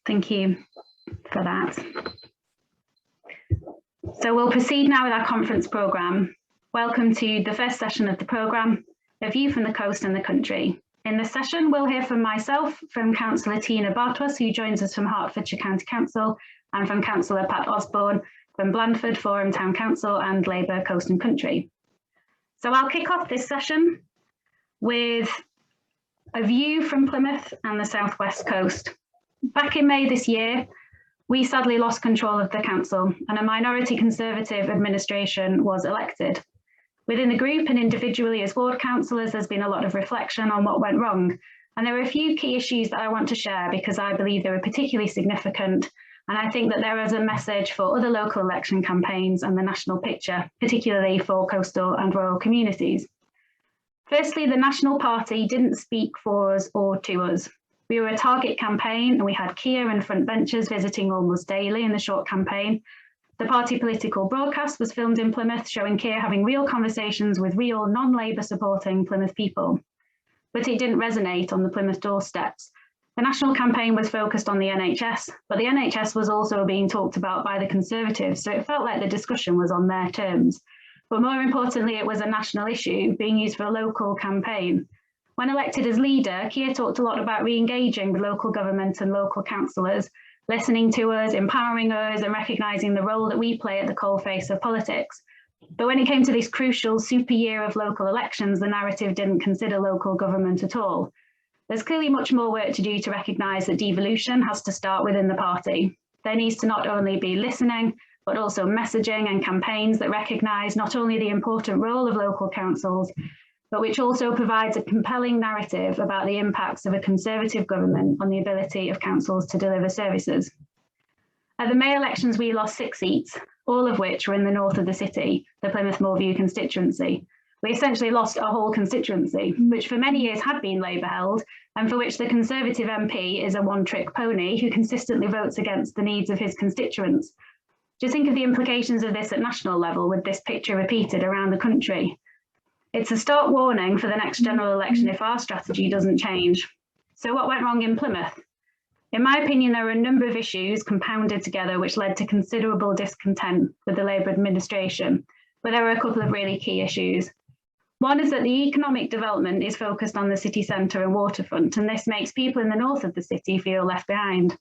Thank you for that. So we'll proceed now with our conference programme. Welcome to the first session of the programme, A View from the Coast and the Country. In this session, we'll hear from myself, from Councillor Bhartwas, who joins us from Hertfordshire County Council, and from Councillor Pat Osborne from Blandford Forum Town Council and Labour Coast and Country. So I'll kick off this session with a view from Plymouth and the southwest coast. Back in May this year, we sadly lost control of the council and a minority Conservative administration was elected. Within the group and individually as ward councillors, there's been a lot of reflection on what went wrong. And there are a few key issues that I want to share because I believe they were particularly significant. And I think that there is a message for other local election campaigns and the national picture, particularly for coastal and rural communities. Firstly, the National Party didn't speak for us or to us. We were a target campaign and we had Cllr and front benchers visiting almost daily in the short campaign. The party political broadcast was filmed in Plymouth, showing Cllr having real conversations with real non-Labour supporting Plymouth people. But it didn't resonate on the Plymouth doorsteps. The national campaign was focused on the NHS, but the NHS was also being talked about by the Conservatives, so it felt like the discussion was on their terms. But more importantly, it was a national issue being used for a local campaign. When elected as leader, Cllr talked a lot about re-engaging with local government and local councillors, listening to us, empowering us and recognising the role that we play at the coalface of politics. But when it came to this crucial super year of local elections, the narrative didn't consider local government at all. There's clearly much more work to do to recognise that devolution has to start within the party. There needs to not only be listening, but also messaging and campaigns that recognise not only the important role of local councils, but which also provides a compelling narrative about the impacts of a Conservative government on the ability of councils to deliver services. At the May elections, we lost 6 seats, all of which were in the north of the city, the Plymouth Moorview constituency. We essentially lost a whole constituency, which for many years had been Labour held, and for which the Conservative MP is a one-trick pony who consistently votes against the needs of his constituents. Just think of the implications of this at national level with this picture repeated around the country. It's a stark warning for the next general election if our strategy doesn't change. So what went wrong in Plymouth? In my opinion, there are a number of issues compounded together which led to considerable discontent with the Labour administration, but there are a couple of really key issues. One is that the economic development is focused on the city centre and waterfront, and this makes people in the north of the city feel left behind.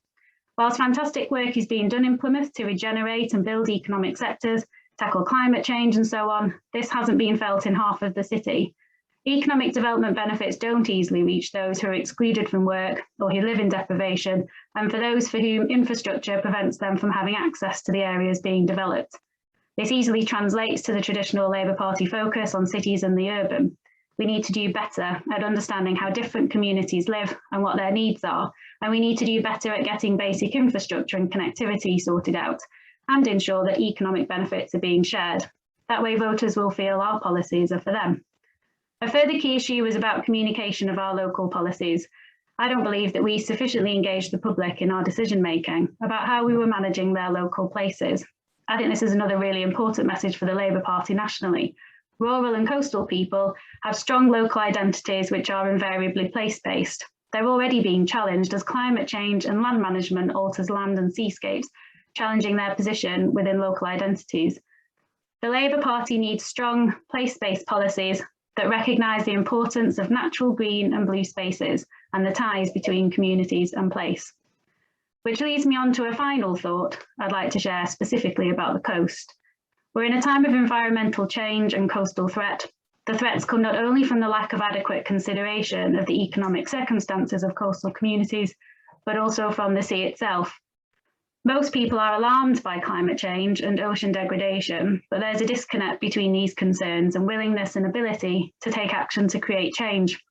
Whilst fantastic work is being done in Plymouth to regenerate and build economic sectors, tackle climate change and so on, this hasn't been felt in half of the city. Economic development benefits don't easily reach those who are excluded from work or who live in deprivation, and for those for whom infrastructure prevents them from having access to the areas being developed. This easily translates to the traditional Labour Party focus on cities and the urban. We need to do better at understanding how different communities live and what their needs are, and we need to do better at getting basic infrastructure and connectivity sorted out, and ensure that economic benefits are being shared. That way voters will feel our policies are for them. A further key issue is about communication of our local policies. I don't believe that we sufficiently engaged the public in our decision making about how we were managing their local places. I think this is another really important message for the Labour Party nationally. Rural and coastal people have strong local identities which are invariably place-based. They're already being challenged as climate change and land management alters land and seascapes, challenging their position within local identities. The Labour Party needs strong place-based policies that recognise the importance of natural green and blue spaces and the ties between communities and place. Which leads me on to a final thought I'd like to share specifically about the coast. We're in a time of environmental change and coastal threat. The threats come not only from the lack of adequate consideration of the economic circumstances of coastal communities, but also from the sea itself. Most people are alarmed by climate change and ocean degradation, but there's a disconnect between these concerns and willingness and ability to take action to create change.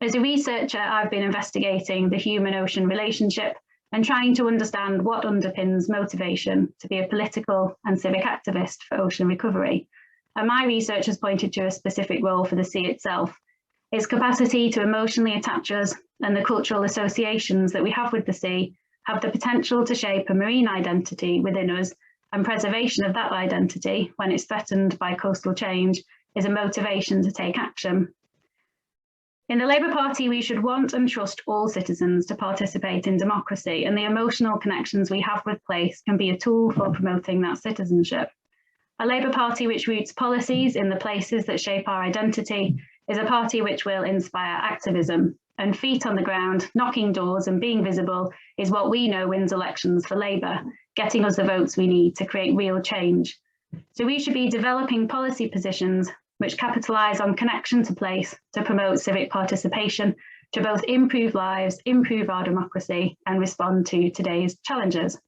As a researcher, I've been investigating the human-ocean relationship and trying to understand what underpins motivation to be a political and civic activist for ocean recovery. And my research has pointed to a specific role for the sea itself, its capacity to emotionally attach us, and the cultural associations that we have with the sea have the potential to shape a marine identity within us, and preservation of that identity when it's threatened by coastal change is a motivation to take action. In the Labour Party, we should want and trust all citizens to participate in democracy, and the emotional connections we have with place can be a tool for promoting that citizenship. A Labour Party which roots policies in the places that shape our identity is a party which will inspire activism, and feet on the ground, knocking doors and being visible is what we know wins elections for Labour, getting us the votes we need to create real change. So we should be developing policy positions which capitalise on connection to place to promote civic participation, to both improve lives, improve our democracy, and respond to today's challenges.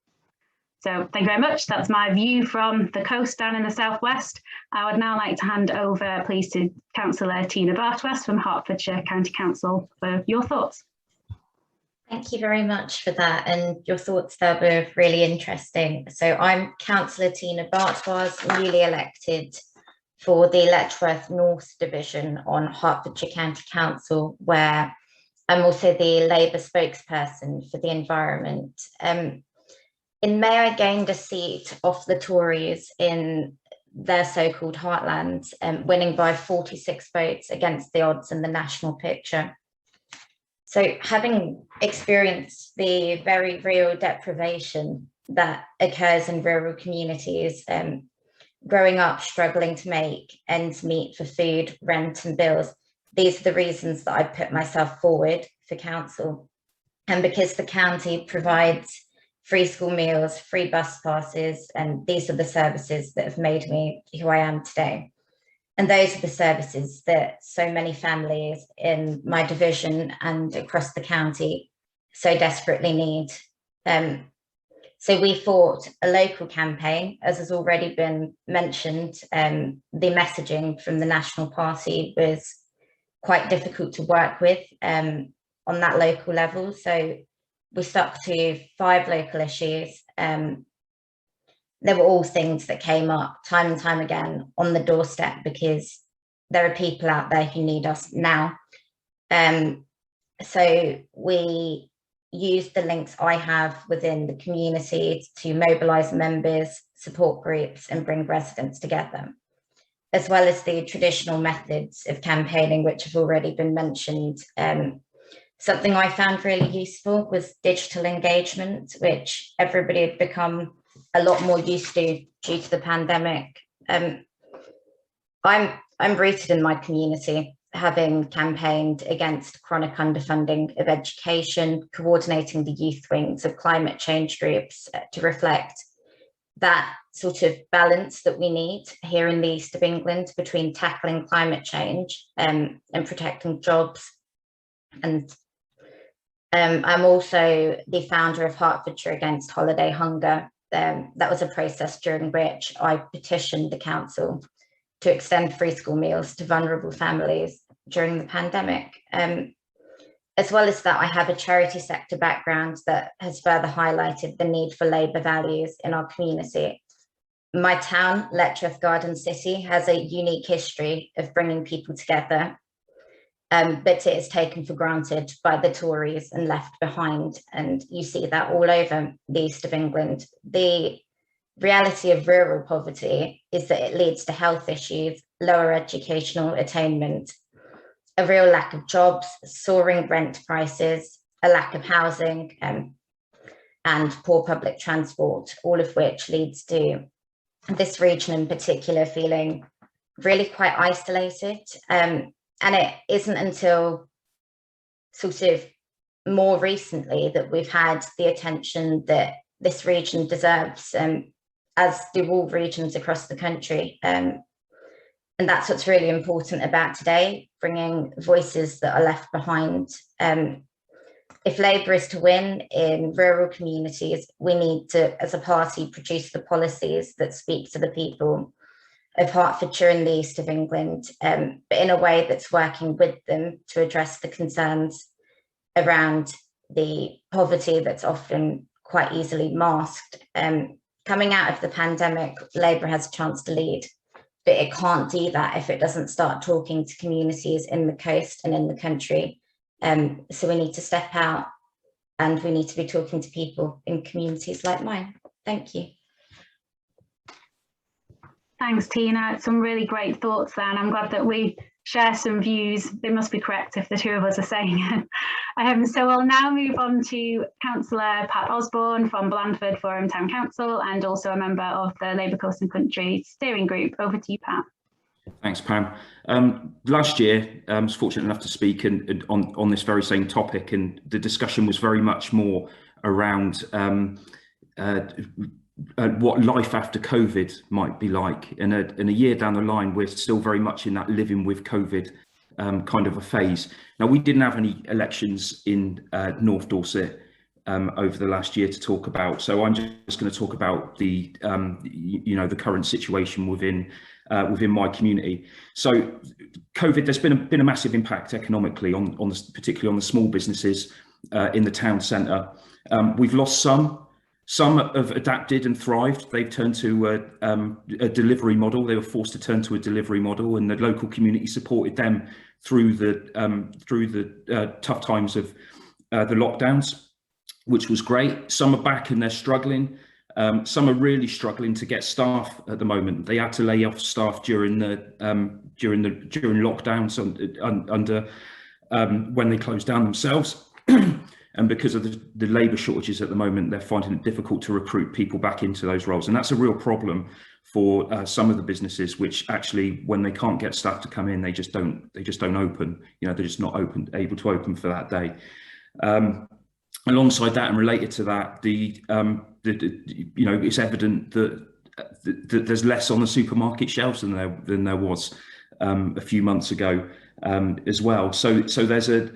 So thank you very much. That's my view from the coast down in the southwest. I would now like to hand over, please, to Councillor Tina Bhartwas from Hertfordshire County Council for your thoughts. Thank you very much for that, and your thoughts there were really interesting. So I'm Councillor Tina Bhartwas, newly elected for the Letchworth North Division on Hertfordshire County Council, where I'm also the Labour spokesperson for the environment. In May, I gained a seat off the Tories in their so-called heartland, winning by 46 votes against the odds in the national picture. So having experienced the very real deprivation that occurs in rural communities, growing up struggling to make ends meet for food, rent and bills, these are the reasons that I put myself forward for council. And because the county provides free school meals, free bus passes, and these are the services that have made me who I am today. And those are the services that so many families in my division and across the county so desperately need. So we fought a local campaign, as has already been mentioned. The messaging from the National Party was quite difficult to work with on that local level. So we stuck to 5 local issues. They were all things that came up time and time again on the doorstep, because there are people out there who need us now. So we used the links I have within the community to mobilise members, support groups and bring residents together, as well as the traditional methods of campaigning, which have already been mentioned. Something I found really useful was digital engagement, which everybody had become a lot more used to due to the pandemic. I'm rooted in my community, having campaigned against chronic underfunding of education, coordinating the youth wings of climate change groups to reflect that sort of balance that we need here in the east of England between tackling climate change and protecting jobs. And I'm also the founder of Hertfordshire Against Holiday Hunger. That was a process during which I petitioned the council to extend free school meals to vulnerable families during the pandemic. As well as that, I have a charity sector background that has further highlighted the need for Labour values in our community. My town, Letchworth Garden City, has a unique history of bringing people together, but it is taken for granted by the Tories and left behind. And you see that all over the east of England. The reality of rural poverty is that it leads to health issues, lower educational attainment, a real lack of jobs, soaring rent prices, a lack of housing, and poor public transport, all of which leads to this region in particular feeling really quite isolated. And it isn't until sort of more recently that we've had the attention that this region deserves, as do all regions across the country. And that's what's really important about today, bringing voices that are left behind. If Labour is to win in rural communities, we need to, as a party, produce the policies that speak to the people of Hertfordshire and the east of England, but in a way that's working with them to address the concerns around the poverty that's often quite easily masked. Coming out of the pandemic, Labour has a chance to lead, but it can't do that if it doesn't start talking to communities in the coast and in the country. So we need to step out and we need to be talking to people in communities like mine. Thank you. Thanks, Tina. Some really great thoughts there, and I'm glad that we share some views. They must be correct if the two of us are saying it. So we'll now move on to Councillor Pat Osborne from Blandford Forum Town Council and also a member of the Labour Coast and Country Steering Group. Over to you, Pat. Thanks, Pam. Last year, I was fortunate enough to speak on this very same topic, and the discussion was very much more around what life after COVID might be like. In a year down the line, we're still very much in that living with COVID kind of a phase. Now, we didn't have any elections in North Dorset over the last year to talk about, so I'm just going to talk about the the current situation within my community. So COVID, there's been a massive impact economically particularly on the small businesses in the town centre. We've lost some have adapted and thrived. They've turned to a delivery model. They were forced to turn to a delivery model, and the local community supported them through the tough times of the lockdowns, which was great. Some are back and they're struggling. Some are really struggling to get staff at the moment. They had to lay off staff during lockdowns under when they closed down themselves. And because of the labour shortages at the moment, they're finding it difficult to recruit people back into those roles. And that's a real problem for some of the businesses, which actually, when they can't get staff to come in, they just don't open. They're just not able to open for that day. Alongside that, and related to that, it's evident that there's less on the supermarket shelves than there was a few months ago as well. So there's a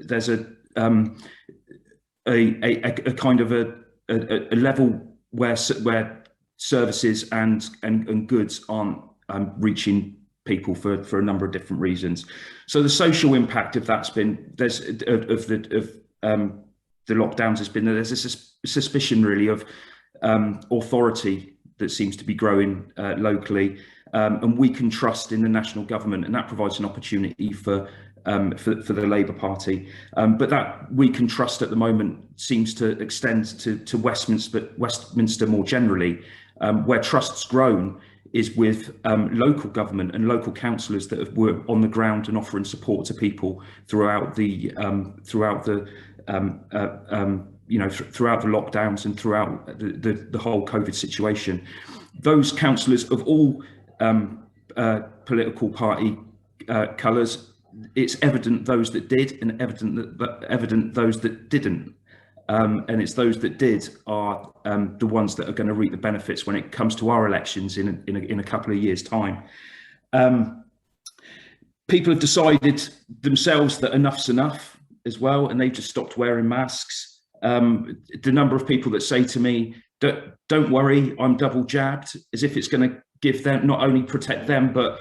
kind of a level where services and goods aren't reaching people for a number of different reasons. So the social impact of that's been the lockdowns has been that there's a suspicion really of authority that seems to be growing locally, and weakened trust in the national government, and that provides an opportunity for the Labour Party. But that weakened trust at the moment seems to extend to Westminster more generally. Where trust's grown is with local government and local councillors that have worked on the ground and offering support to people throughout the lockdowns and throughout the whole COVID situation. Those councillors of all political party colours, it's evident those that did and evident those that didn't. And it's those that did are the ones that are going to reap the benefits when it comes to our elections in a couple of years' time. People have decided themselves that enough's enough as well, and they've just stopped wearing masks. The number of people that say to me, don't worry, I'm double jabbed, as if it's going to give them, not only protect them, but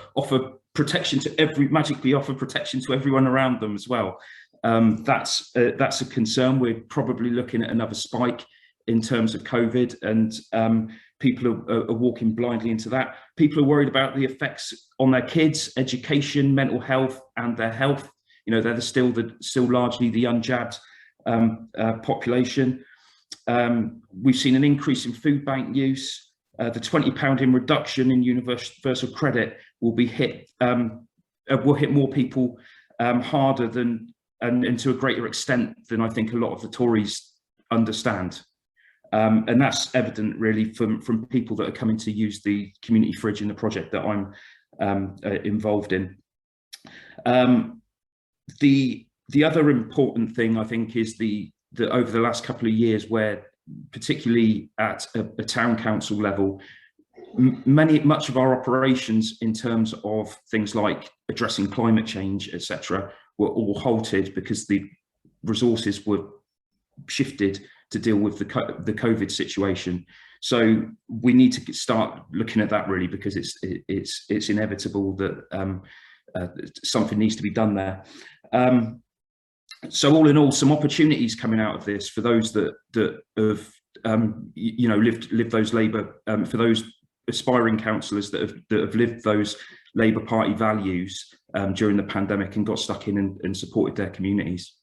magically offer protection to everyone around them as well. That's a concern. We're probably looking at another spike in terms of COVID, and people are walking blindly into that. People are worried about the effects on their kids' education, mental health, and their health. They're still largely the unjabbed population. We've seen an increase in food bank use. The £20 in reduction in universal credit will hit more people harder than and to a greater extent than I think a lot of the Tories understand. And that's evident really from people that are coming to use the community fridge in the project that I'm involved in. The other important thing I think is that over the last couple of years, where particularly at a town council level, much of our operations in terms of things like addressing climate change, etc., were all halted because the resources were shifted to deal with the COVID situation. So we need to start looking at that really, because it's inevitable that something needs to be done there. So all in all, some opportunities coming out of this for those that have lived those Labour, for those aspiring councillors that have lived those Labour Party values during the pandemic and got stuck in and supported their communities.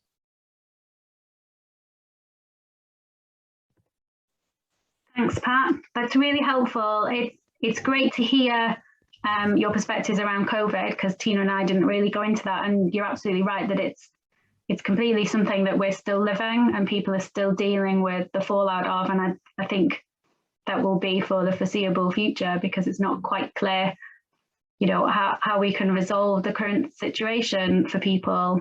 Thanks, Pat. That's really helpful. It's great to hear your perspectives around COVID, because Tina and I didn't really go into that, and you're absolutely right that it's completely something that we're still living and people are still dealing with the fallout of, and I think that will be for the foreseeable future, because it's not quite clear, you know, how we can resolve the current situation for people.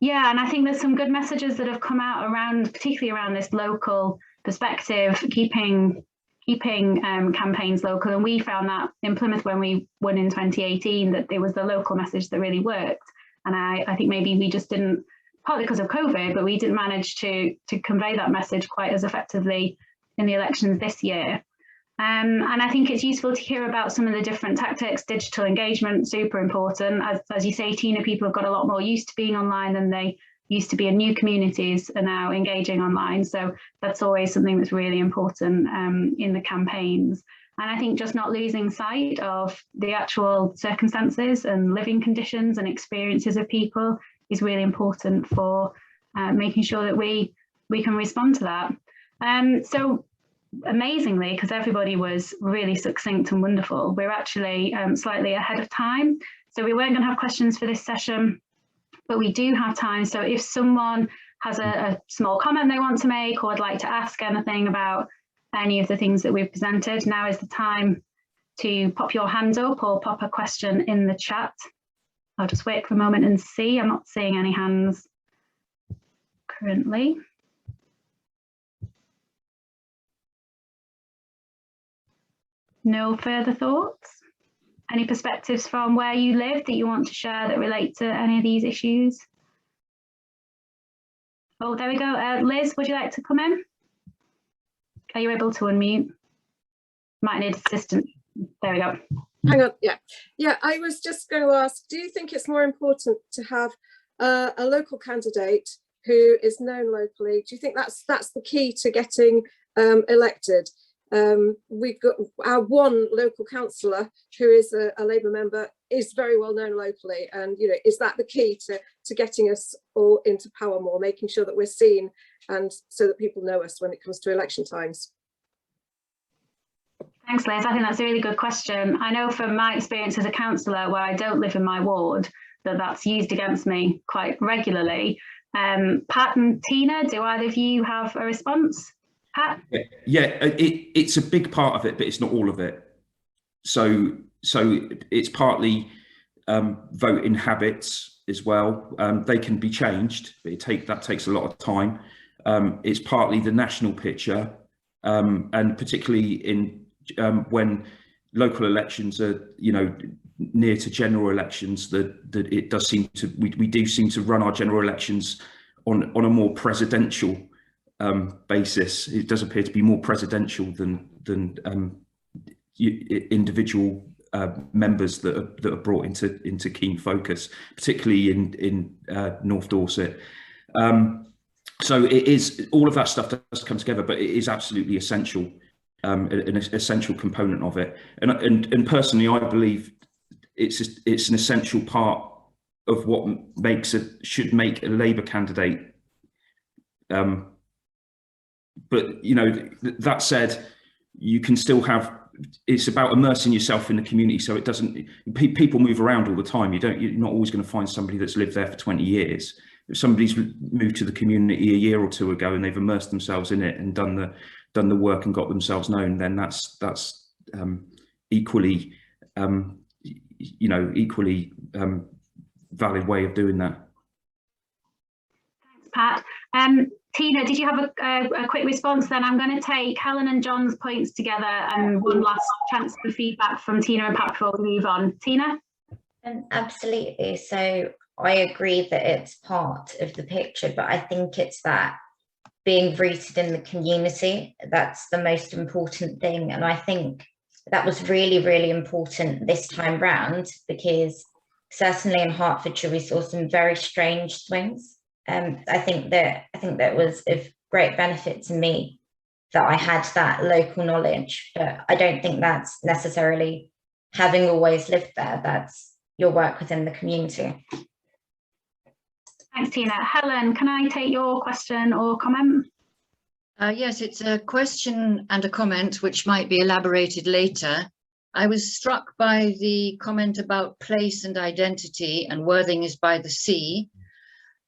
Yeah, and I think there's some good messages that have come out around, particularly around this local perspective, keeping campaigns local. And we found that in Plymouth when we won in 2018, that it was the local message that really worked. And I think maybe we just didn't, partly because of COVID, but we didn't manage to convey that message quite as effectively in the elections this year. And I think it's useful to hear about some of the different tactics. Digital engagement, super important. As you say, Tina, people have got a lot more used to being online than they used to be, and new communities are now engaging online. So that's always something that's really important in the campaigns. And I think just not losing sight of the actual circumstances and living conditions and experiences of people is really important for making sure that we can respond to that. So amazingly, because everybody was really succinct and wonderful, we're actually slightly ahead of time. So we weren't going to have questions for this session, but we do have time. So if someone has a small comment they want to make or would like to ask anything about any of the things that we've presented, now is the time to pop your hand up or pop a question in the chat. I'll just wait for a moment and see. I'm not seeing any hands currently. No further thoughts? Any perspectives from where you live that you want to share that relate to any of these issues? Oh, there we go. Liz, would you like to come in? Are you able to unmute? Might need assistance. There we go. Hang on, yeah. I was just going to ask, do you think it's more important to have a local candidate who is known locally? Do you think that's the key to getting elected? We've got our one local councillor who is a Labour member, is very well known locally, and you know, is that the key to getting us all into power more, making sure that we're seen and so that people know us when it comes to election times? Thanks, Liz. I think that's a really good question. I know from my experience as a councillor, where I don't live in my ward, that's used against me quite regularly. Pat and Tina, do either of you have a response? Pat? Yeah, it's a big part of it, but it's not all of it. So it's partly voting habits as well. They can be changed, but that takes a lot of time. It's partly the national picture, and particularly in when local elections are, you know, near to general elections, that it does seem to we do seem to run our general elections on a more presidential basis. It does appear to be more presidential than individual members that are brought into keen focus, particularly in North Dorset. So it is, all of that stuff does come together, but it is absolutely essential, an essential component of it. And personally, I believe it's an essential part of what should make a Labour candidate. But you know, that said, you can still have. It's about immersing yourself in the community, so it doesn't. People move around all the time. You're not always going to find somebody that's lived there for 20 years. If somebody's moved to the community a year or two ago and they've immersed themselves in it and done the work and got themselves known, then that's equally, you know, equally valid way of doing that. Thanks, Pat. Tina, did you have a quick response? Then I'm going to take Helen and John's points together and one last chance for feedback from Tina and Pat before we move on. Tina? Absolutely. So I agree that it's part of the picture, but I think it's that being rooted in the community, that's the most important thing. And I think that was really, really important this time round, because certainly in Hertfordshire, we saw some very strange swings. I think that was of great benefit to me that I had that local knowledge, but I don't think that's necessarily having always lived there. That's your work within the community. Thanks, Tina. Helen, can I take your question or comment? Yes, it's a question and a comment which might be elaborated later. I was struck by the comment about place and identity, and Worthing is by the sea.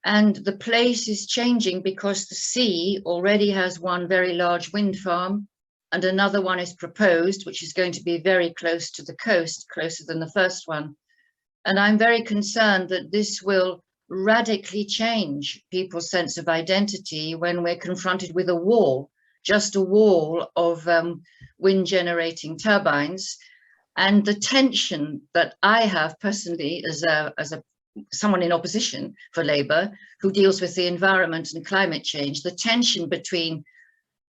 And the place is changing because the sea already has one very large wind farm, and another one is proposed, which is going to be very close to the coast, closer than the first one. And I'm very concerned that this will radically change people's sense of identity when we're confronted with a wall, just a wall of wind generating turbines. And the tension that I have personally as someone in opposition for Labour who deals with the environment and climate change, the tension between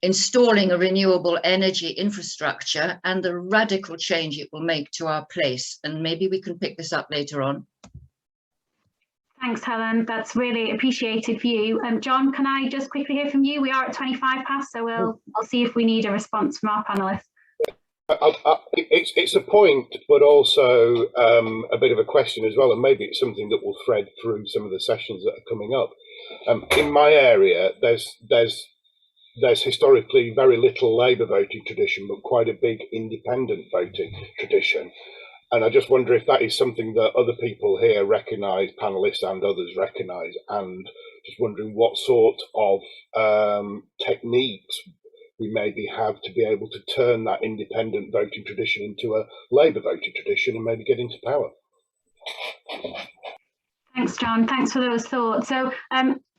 installing a renewable energy infrastructure and the radical change it will make to our place. And maybe we can pick this up later on. Thanks, Helen. That's really appreciated for you. John, can I just quickly hear from you? We are at 25 past, so I'll see if we need a response from our panellists. It's a point, but also a bit of a question as well, and maybe it's something that will thread through some of the sessions that are coming up. In my area, there's historically very little Labour voting tradition, but quite a big independent voting tradition. And I just wonder if that is something that other people here recognise, panellists and others recognise, and just wondering what sort of techniques we maybe have to be able to turn that independent voting tradition into a Labour voting tradition and maybe get into power. Thanks, John. Thanks for those thoughts. So,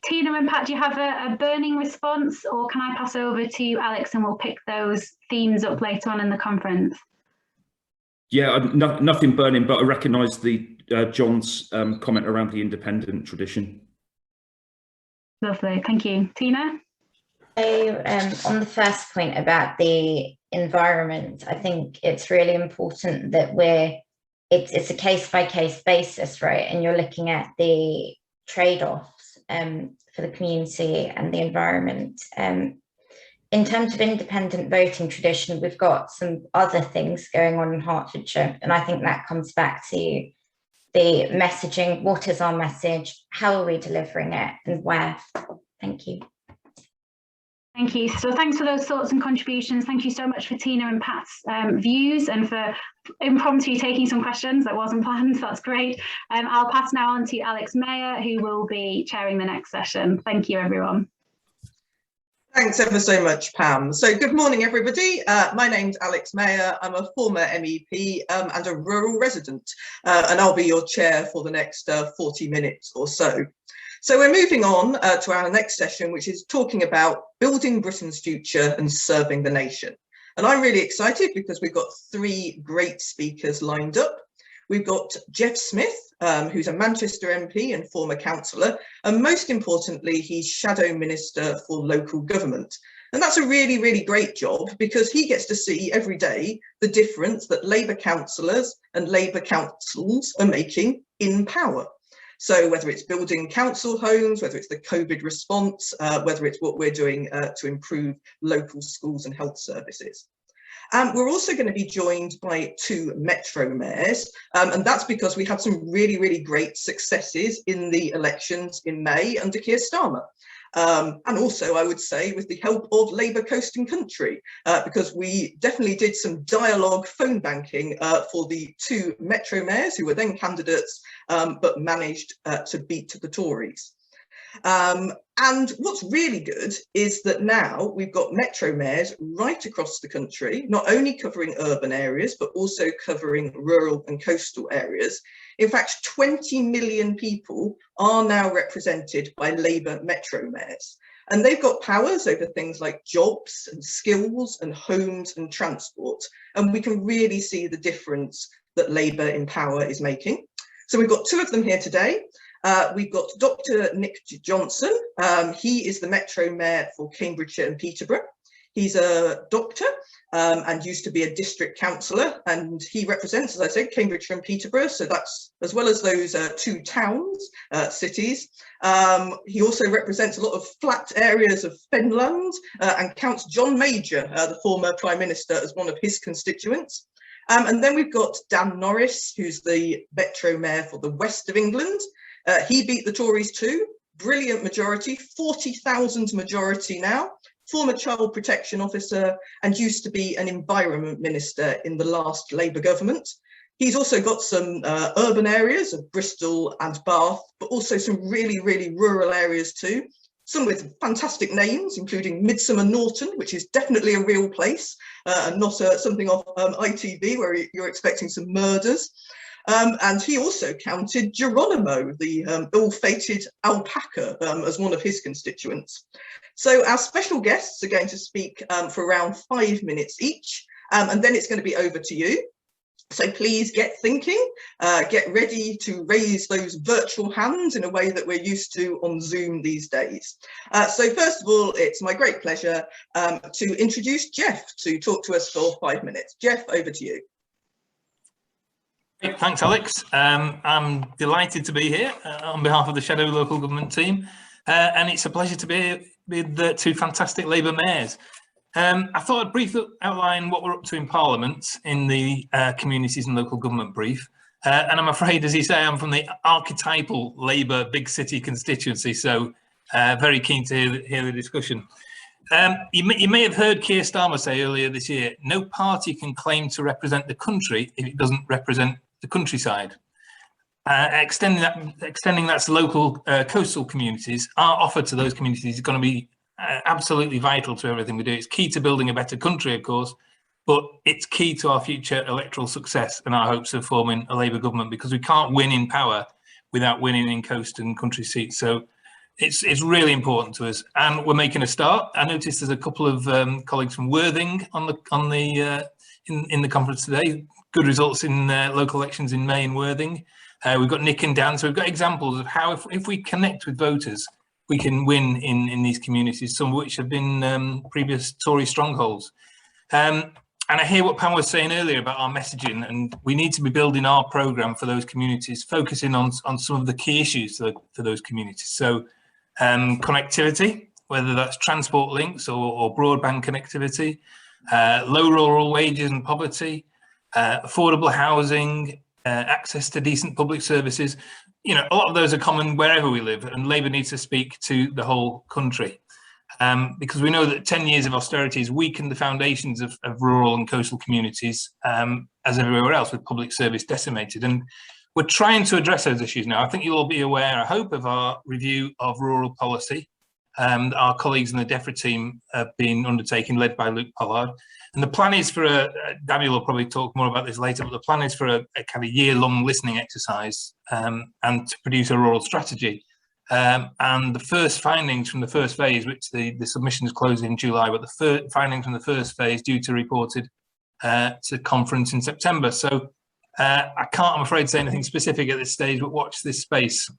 Tina and Pat, do you have a burning response, or can I pass over to Alex and we'll pick those themes up later on in the conference? Yeah, nothing burning, but I recognise the John's comment around the independent tradition. Lovely, thank you. Tina? So on the first point about the environment, I think it's really important that it's a case-by-case basis, right? And you're looking at the trade-offs for the community and the environment. In terms of independent voting tradition, we've got some other things going on in Hertfordshire, and I think that comes back to the messaging. What is our message? How are we delivering it, and where? Thank you. Thank you. So thanks for those thoughts and contributions. Thank you so much for Tina and Pat's views, and for impromptu taking some questions that wasn't planned. That's great. I'll pass now on to Alex Mayer, who will be chairing the next session. Thank you, everyone. Thanks ever so much, Pam. So good morning, everybody. My name's Alex Mayer. I'm a former MEP and a rural resident, and I'll be your chair for the next 40 minutes or so. So we're moving on to our next session, which is talking about building Britain's future and serving the nation. And I'm really excited because we've got three great speakers lined up. We've got Jeff Smith, who's a Manchester MP and former councillor, and most importantly, he's Shadow Minister for Local Government. And that's a really, really great job because he gets to see every day the difference that Labour councillors and Labour councils are making in power. So whether it's building council homes, whether it's the COVID response, whether it's what we're doing to improve local schools and health services. We're also going to be joined by two Metro mayors, and that's because we had some really, really great successes in the elections in May under Keir Starmer. And also, I would say, with the help of Labour Coast&Country, because we definitely did some dialogue phone banking for the two Metro mayors who were then candidates, but managed to beat the Tories. And what's really good is that now we've got Metro mayors right across the country, not only covering urban areas, but also covering rural and coastal areas. In fact, 20 million people are now represented by Labour Metro mayors. And they've got powers over things like jobs and skills and homes and transport. And we can really see the difference that Labour in power is making. So we've got two of them here today. We've got Dr. Nick Johnson. He is the Metro Mayor for Cambridgeshire and Peterborough. He's a doctor and used to be a district councillor, and he represents, as I said, Cambridgeshire and Peterborough. So that's as well as those two towns, cities. He also represents a lot of flat areas of Fenland and counts John Major, the former Prime Minister, as one of his constituents. And then we've got Dan Norris, who's the Metro Mayor for the West of England. He beat the Tories too, brilliant majority, 40,000 majority now, former child protection officer, and used to be an environment minister in the last Labour government. He's also got some urban areas of Bristol and Bath, but also some really, really rural areas too. Some with fantastic names, including Midsummer Norton, which is definitely a real place, and not something off ITV where you're expecting some murders. And he also counted Geronimo, the ill-fated alpaca, as one of his constituents. So our special guests are going to speak for around 5 minutes each, and then it's going to be over to you. So please get thinking, get ready to raise those virtual hands in a way that we're used to on Zoom these days. So first of all, it's my great pleasure to introduce Jeff to talk to us for 5 minutes. Jeff, over to you. Great, thanks, Alex. I'm delighted to be here on behalf of the Shadow Local Government team, and it's a pleasure to be here with the two fantastic Labour mayors. I thought I'd briefly outline what we're up to in Parliament in the Communities and Local Government brief. And I'm afraid, as you say, I'm from the archetypal Labour big city constituency, so very keen to hear the discussion. You may have heard Keir Starmer say earlier this year, no party can claim to represent the country if it doesn't represent the countryside. Extending that to local coastal communities, our offer to those communities is going to be absolutely vital to everything we do. It's key to building a better country, of course, but it's key to our future electoral success and our hopes of forming a Labour government, because we can't win in power without winning in coast and country seats. So it's really important to us, and we're making a start. I noticed there's a couple of colleagues from Worthing in the conference today. Good results in local elections in May in Worthing. We've got Nick and Dan, so we've got examples of how if we connect with voters, we can win in these communities, some of which have been previous Tory strongholds. And I hear what Pam was saying earlier about our messaging, and we need to be building our programme for those communities, focusing on some of the key issues for those communities. So connectivity, whether that's transport links or broadband connectivity, low rural wages and poverty, affordable housing, access to decent public services. You know, a lot of those are common wherever we live, and Labour needs to speak to the whole country, because we know that 10 years of austerity has weakened the foundations of rural and coastal communities, as everywhere else, with public service decimated. And we're trying to address those issues now. I think you'll all be aware, I hope, of our review of rural policy. Our colleagues in the DEFRA team have been undertaken, led by Luke Pollard. And the plan is for Daniel will probably talk more about this later, but the plan is for a kind of year-long listening exercise and to produce a rural strategy. And the first findings from the first phase, which the submission is closed in July, but the findings from the first phase due to reported to conference in September. So I can't, I'm afraid, say anything specific at this stage, but watch this space.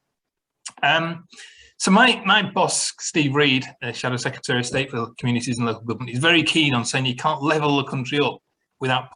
So my boss, Steve Reid, Shadow Secretary of State for Communities and Local Government, is very keen on saying you can't level the country up without